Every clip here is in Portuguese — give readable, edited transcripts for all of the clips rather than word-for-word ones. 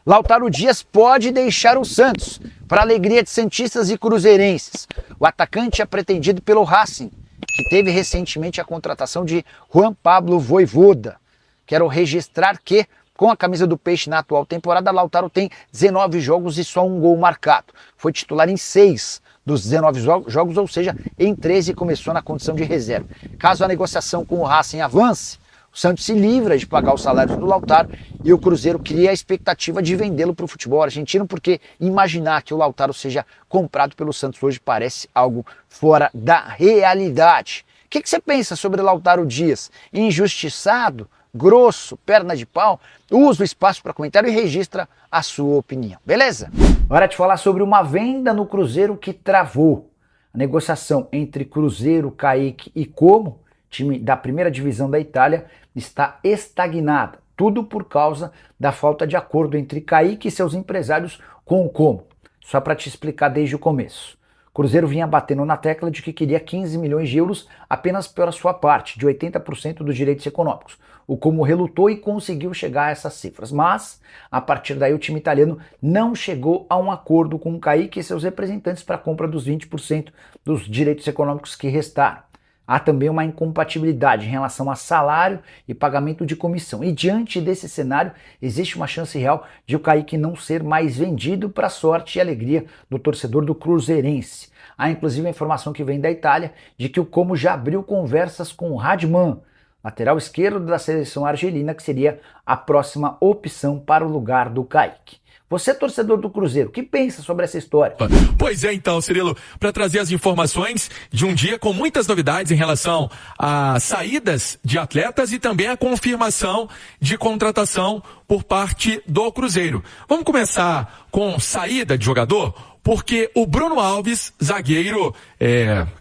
Lautaro Dias pode deixar o Santos, para alegria de santistas e cruzeirenses. O atacante é pretendido pelo Racing, que teve recentemente a contratação de Juan Pablo Vojvoda. Quero registrar que, com a camisa do Peixe na atual temporada, Lautaro tem 19 jogos e só um gol marcado. Foi titular em 6 dos 19 jogos, ou seja, em 13 começou na condição de reserva. Caso a negociação com o Racing avance, o Santos se livra de pagar os salários do Lautaro e o Cruzeiro cria a expectativa de vendê-lo para o futebol argentino, porque imaginar que o Lautaro seja comprado pelo Santos hoje parece algo fora da realidade. O que você pensa sobre Lautaro Dias? Injustiçado? Grosso? Perna de pau? Usa o espaço para comentário e registra a sua opinião, beleza? Hora de falar sobre uma venda no Cruzeiro que travou. A negociação entre Cruzeiro, Kaique e Como, time da primeira divisão da Itália, está estagnada. Tudo por causa da falta de acordo entre Kaique e seus empresários com o Como. Só para te explicar desde o começo. O Cruzeiro vinha batendo na tecla de que queria 15 milhões de euros apenas pela sua parte, de 80% dos direitos econômicos. O Como relutou e conseguiu chegar a essas cifras. Mas, a partir daí, o time italiano não chegou a um acordo com o Kaique e seus representantes para a compra dos 20% dos direitos econômicos que restaram. Há também uma incompatibilidade em relação a salário e pagamento de comissão. E diante desse cenário, existe uma chance real de o Kaique não ser mais vendido para a sorte e alegria do torcedor do Cruzeirense. Há inclusive a informação que vem da Itália de que o Como já abriu conversas com o Radman, lateral esquerdo da seleção argelina, que seria a próxima opção para o lugar do Kaique. Você, torcedor do Cruzeiro, o que pensa sobre essa história? Pois é, então, Cirilo, para trazer as informações de um dia com muitas novidades em relação a saídas de atletas e também a confirmação de contratação por parte do Cruzeiro. Vamos começar com saída de jogador? Porque o Bruno Alves, zagueiro,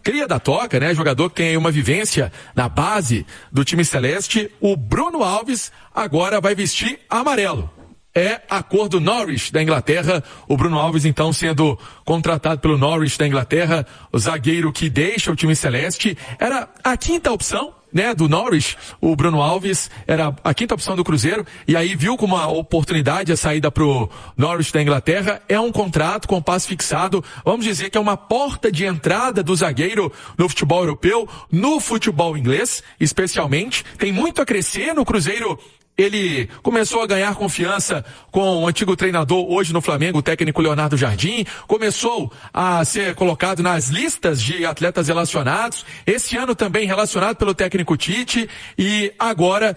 cria da toca, né? Jogador que tem uma vivência na base do time celeste. O Bruno Alves agora vai vestir amarelo. É a cor do Norwich da Inglaterra. O Bruno Alves, então, sendo contratado pelo Norwich da Inglaterra, o zagueiro que deixa o time celeste. Era a quinta opção, né, do Norwich. O Bruno Alves era a quinta opção do Cruzeiro. E aí viu como uma oportunidade a saída pro Norwich da Inglaterra. É um contrato com passe fixado. Vamos dizer que é uma porta de entrada do zagueiro no futebol europeu, no futebol inglês, especialmente. Tem muito a crescer no Cruzeiro. Ele começou a ganhar confiança com o antigo treinador, hoje no Flamengo, o técnico Leonardo Jardim. Começou a ser colocado nas listas de atletas relacionados. Esse ano também relacionado pelo técnico Tite. E agora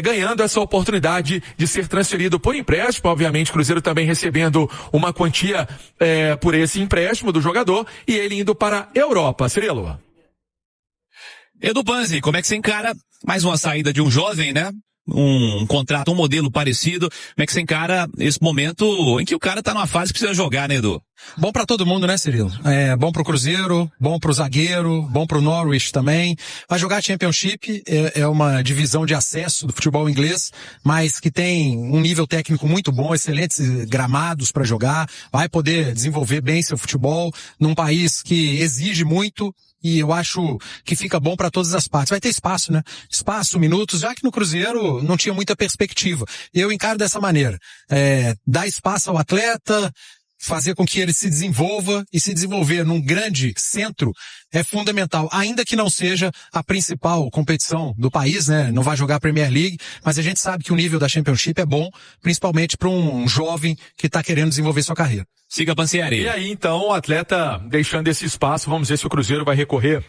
ganhando essa oportunidade de ser transferido por empréstimo. Obviamente, o Cruzeiro também recebendo uma quantia por esse empréstimo do jogador. E ele indo para a Europa. Cirilo. Edu Panzi, como é que você encara mais uma saída de um jovem, né? Um contrato, um modelo parecido. Como é que você encara esse momento em que o cara tá numa fase que precisa jogar, né, Edu? Bom pra todo mundo, né, Cirilo? Bom pro Cruzeiro, bom pro zagueiro, bom pro Norwich também. Vai jogar Championship, é uma divisão de acesso do futebol inglês, mas que tem um nível técnico muito bom, excelentes gramados pra jogar, vai poder desenvolver bem seu futebol num país que exige muito. E eu acho que fica bom para todas as partes. Vai ter espaço, né? Espaço, minutos, já que no Cruzeiro não tinha muita perspectiva. Eu encaro dessa maneira. Dar espaço ao atleta, fazer com que ele se desenvolva e se desenvolver num grande centro é fundamental, ainda que não seja a principal competição do país, né? Não vai jogar a Premier League, mas a gente sabe que o nível da Championship é bom, principalmente para um jovem que está querendo desenvolver sua carreira. Siga, Pansieri. E aí, então, o atleta deixando esse espaço, vamos ver se o Cruzeiro vai recorrer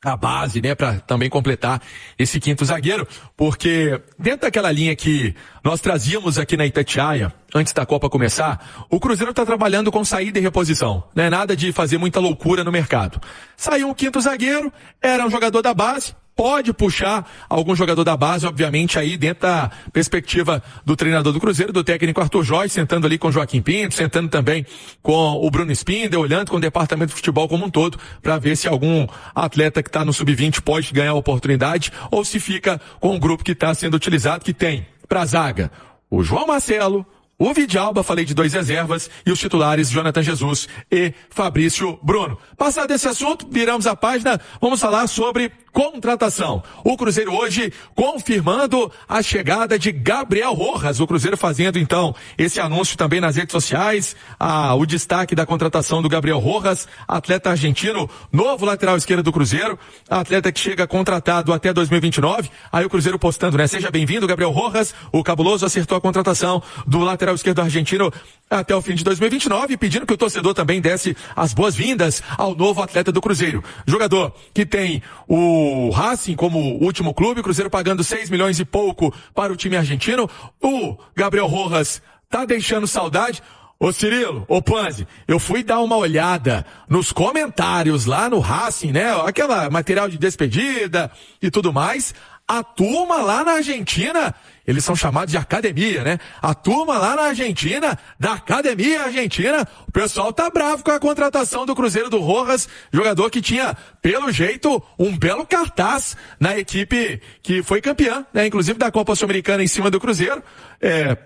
à base, né, para também completar esse quinto zagueiro, porque dentro daquela linha que nós trazíamos aqui na Itatiaia, antes da Copa começar, o Cruzeiro está trabalhando com saída e reposição. Não é nada de fazer muita loucura no mercado. Saiu um quinto zagueiro, era um jogador da base, pode puxar algum jogador da base, obviamente, aí dentro da perspectiva do treinador do Cruzeiro, do técnico Arthur Jorge, sentando ali com o Joaquim Pinto, sentando também com o Bruno Spindel, olhando com o departamento de futebol como um todo, para ver se algum atleta que está no sub-20 pode ganhar a oportunidade, ou se fica com o grupo que está sendo utilizado, que tem para a zaga o João Marcelo, o Vidalba, falei de 2 reservas, e os titulares Jonathan Jesus e Fabrício Bruno. Passado esse assunto, viramos a página, vamos falar sobre contratação. O Cruzeiro hoje confirmando a chegada de Gabriel Rojas. O Cruzeiro fazendo então esse anúncio também nas redes sociais. O destaque da contratação do Gabriel Rojas, atleta argentino, novo lateral esquerdo do Cruzeiro, atleta que chega contratado até 2029. Aí o Cruzeiro postando, né? Seja bem-vindo, Gabriel Rojas. O Cabuloso acertou a contratação do lateral esquerdo argentino até o fim de 2029, pedindo que o torcedor também desse as boas-vindas ao novo atleta do Cruzeiro. Jogador que tem o Racing como último clube, o Cruzeiro pagando 6 milhões e pouco para o time argentino. O Gabriel Rojas tá deixando saudade. Ô Cirilo, ô Panzi, eu fui dar uma olhada nos comentários lá no Racing, né? Aquela material de despedida e tudo mais. A turma lá na Argentina, eles são chamados de academia, né? A turma lá na Argentina, da academia argentina, o pessoal tá bravo com a contratação do Cruzeiro do Rojas, jogador que tinha, pelo jeito, um belo cartaz na equipe que foi campeã, né? Inclusive da Copa Sul-Americana em cima do Cruzeiro.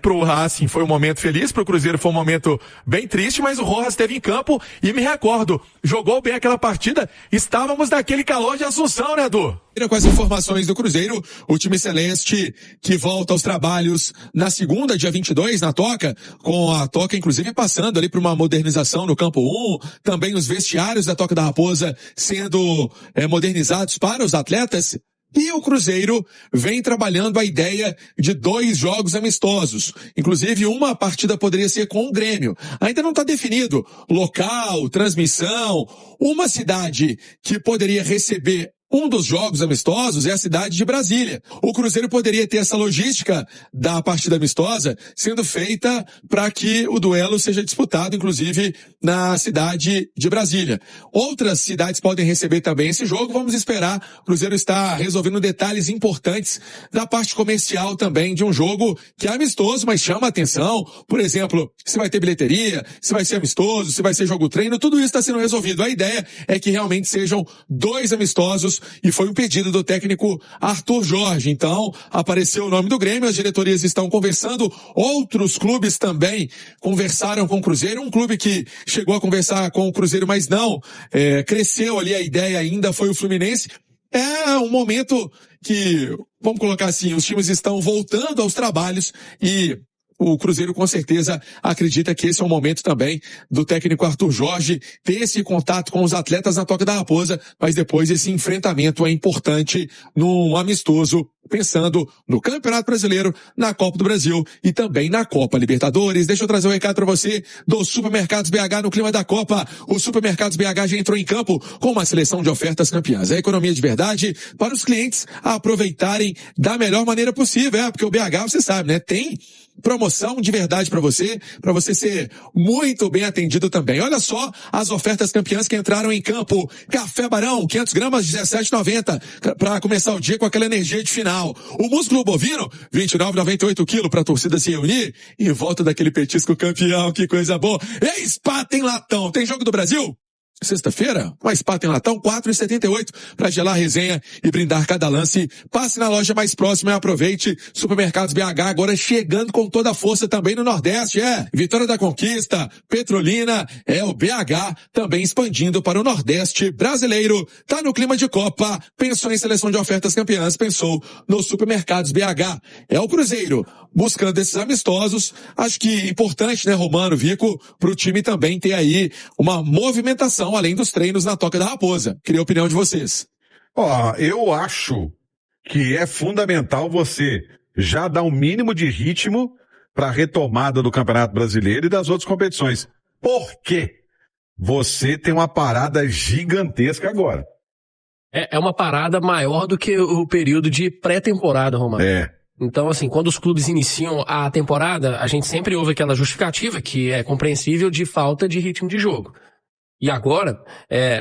Pro Racing foi um momento feliz, pro Cruzeiro foi um momento bem triste, mas o Rojas esteve em campo e me recordo, jogou bem aquela partida, estávamos naquele calor de Assunção, né, Edu? Com as informações do Cruzeiro, o time celeste que volta aos trabalhos na segunda, dia 22, na Toca, com a Toca inclusive passando ali por uma modernização no campo 1, também os vestiários da Toca da Raposa sendo modernizados para os atletas. E o Cruzeiro vem trabalhando a ideia de 2 jogos amistosos. Inclusive, uma partida poderia ser com o Grêmio. Ainda não está definido local, transmissão. Uma cidade que poderia receber um dos jogos amistosos é a cidade de Brasília. O Cruzeiro poderia ter essa logística da partida amistosa sendo feita para que o duelo seja disputado, inclusive, na cidade de Brasília. Outras cidades podem receber também esse jogo. Vamos esperar. O Cruzeiro está resolvendo detalhes importantes da parte comercial também de um jogo que é amistoso, mas chama a atenção. Por exemplo, se vai ter bilheteria, se vai ser amistoso, se vai ser jogo treino, tudo isso está sendo resolvido. A ideia é que realmente sejam 2 amistosos. E foi um pedido do técnico Arthur Jorge. Então, apareceu o nome do Grêmio, as diretorias estão conversando, outros clubes também conversaram com o Cruzeiro, um clube que chegou a conversar com o Cruzeiro, mas não cresceu ali a ideia ainda, foi o Fluminense. É um momento que, vamos colocar assim, os times estão voltando aos trabalhos e o Cruzeiro com certeza acredita que esse é um momento também do técnico Arthur Jorge ter esse contato com os atletas na Toca da Raposa, mas depois esse enfrentamento é importante num amistoso, pensando no Campeonato Brasileiro, na Copa do Brasil e também na Copa Libertadores. Deixa eu trazer um recado para você do Supermercados BH no clima da Copa. O Supermercados BH já entrou em campo com uma seleção de ofertas campeãs. É economia de verdade para os clientes aproveitarem da melhor maneira possível, porque o BH, você sabe, né, tem promoção de verdade para você ser muito bem atendido também. Olha só as ofertas campeãs que entraram em campo. Café Barão, 500 gramas, R$17,90 para começar o dia com aquela energia de final. O músculo bovino, R$29,98 quilo para a torcida se reunir e volta daquele petisco campeão, que coisa boa. E Spa tem latão, tem jogo do Brasil? Sexta-feira, uma Spa tem latão, R$4,78 para gelar a resenha e brindar cada lance. Passe na loja mais próxima e aproveite. Supermercados BH agora chegando com toda a força também no Nordeste. Vitória da Conquista, Petrolina, o BH também expandindo para o Nordeste brasileiro. Tá no clima de Copa, pensou em seleção de ofertas campeãs, pensou no Supermercados BH. É o Cruzeiro buscando esses amistosos. Acho que importante, né, Romano, Vico, pro time também ter aí uma movimentação além dos treinos na Toca da Raposa. Queria a opinião de vocês. Eu acho que é fundamental você já dar um mínimo de ritmo para a retomada do Campeonato Brasileiro e das outras competições. Por quê? Você tem uma parada gigantesca agora. É uma parada maior do que o período de pré-temporada, Romano. Então, assim, quando os clubes iniciam a temporada, a gente sempre ouve aquela justificativa, que é compreensível, de falta de ritmo de jogo. E agora,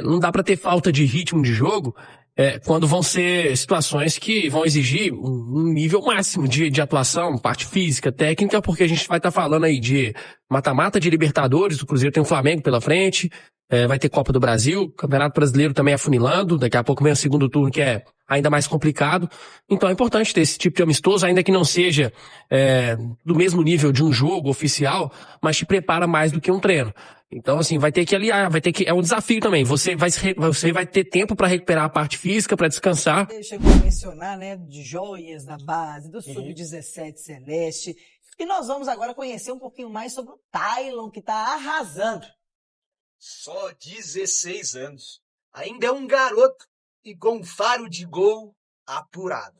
não dá para ter falta de ritmo de jogo quando vão ser situações que vão exigir um nível máximo de atuação, parte física, técnica, porque a gente vai estar falando aí de mata-mata de Libertadores, o Cruzeiro tem o Flamengo pela frente, vai ter Copa do Brasil, o Campeonato Brasileiro também afunilando, daqui a pouco vem o segundo turno que é ainda mais complicado. Então é importante ter esse tipo de amistoso, ainda que não seja do mesmo nível de um jogo oficial, mas te prepara mais do que um treino. Então, assim, vai ter que aliar, é um desafio também. Você vai ter tempo para recuperar a parte física, para descansar. Você chegou a mencionar, né, de joias da base, do Sub-17 Celeste. E nós vamos agora conhecer um pouquinho mais sobre o Tylon, que está arrasando. Só 16 anos. Ainda é um garoto e com um faro de gol apurado.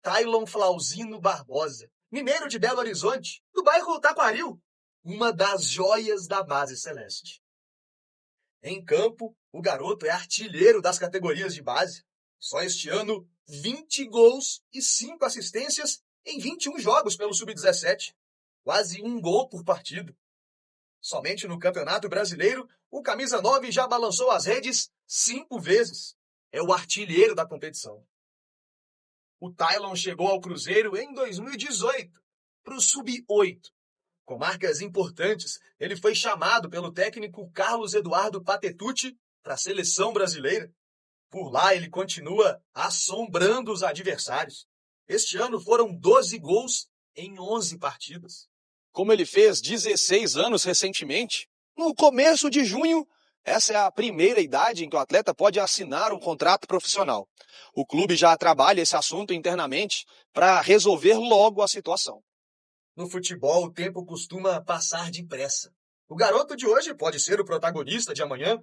Tylon Flauzino Barbosa, mineiro de Belo Horizonte, do bairro Taquaril, uma das joias da base celeste. Em campo, o garoto é artilheiro das categorias de base. Só este ano, 20 gols e 5 assistências em 21 jogos pelo Sub-17. Quase um gol por partida. Somente no Campeonato Brasileiro, o camisa 9 já balançou as redes 5 vezes. É o artilheiro da competição. O Tylon chegou ao Cruzeiro em 2018, para o Sub-8. Com marcas importantes, ele foi chamado pelo técnico Carlos Eduardo Patetucci para a seleção brasileira. Por lá, ele continua assombrando os adversários. Este ano foram 12 gols em 11 partidas. Como ele fez 16 anos recentemente, no começo de junho, essa é a primeira idade em que o atleta pode assinar um contrato profissional. O clube já trabalha esse assunto internamente para resolver logo a situação. No futebol, o tempo costuma passar depressa. O garoto de hoje pode ser o protagonista de amanhã.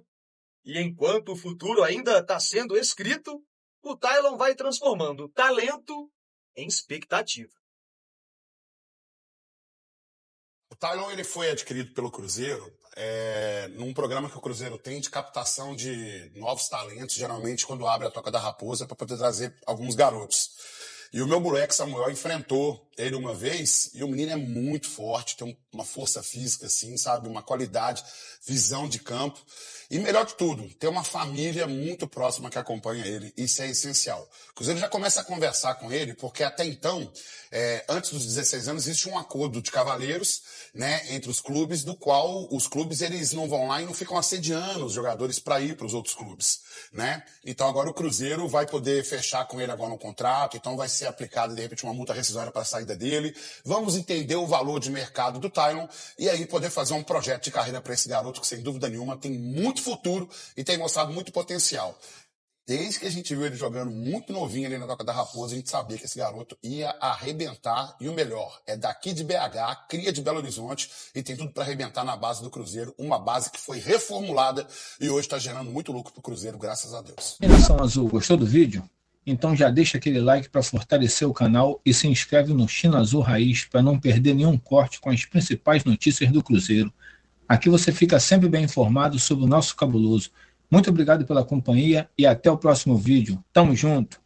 E enquanto o futuro ainda está sendo escrito, o Tylon vai transformando talento em expectativa. O Tylon ele foi adquirido pelo Cruzeiro num programa que o Cruzeiro tem de captação de novos talentos, geralmente quando abre a Toca da Raposa, para poder trazer alguns garotos. E o meu moleque Samuel enfrentou ele uma vez, e o menino é muito forte, tem uma força física, assim, sabe? Uma qualidade, visão de campo. E melhor de tudo, tem uma família muito próxima que acompanha ele. Isso é essencial. O Cruzeiro já começa a conversar com ele, porque até então, antes dos 16 anos, existe um acordo de cavalheiros, né, entre os clubes, do qual os clubes eles não vão lá e não ficam assediando os jogadores para ir para os outros clubes, né? Então agora o Cruzeiro vai poder fechar com ele agora um contrato, então vai ser aplicada de repente uma multa rescisória para a saída dele. Vamos entender o valor de mercado do Tylon e aí poder fazer um projeto de carreira para esse garoto que sem dúvida nenhuma tem muito futuro e tem mostrado muito potencial. Desde que a gente viu ele jogando muito novinho ali na Toca da Raposa, a gente sabia que esse garoto ia arrebentar. E o melhor, é daqui de BH, cria de Belo Horizonte e tem tudo para arrebentar na base do Cruzeiro. Uma base que foi reformulada e hoje está gerando muito lucro para o Cruzeiro, graças a Deus. Nação Azul, gostou do vídeo? Então já deixa aquele like para fortalecer o canal e se inscreve no China Azul Raiz para não perder nenhum corte com as principais notícias do Cruzeiro. Aqui você fica sempre bem informado sobre o nosso cabuloso. Muito obrigado pela companhia e até o próximo vídeo. Tamo junto!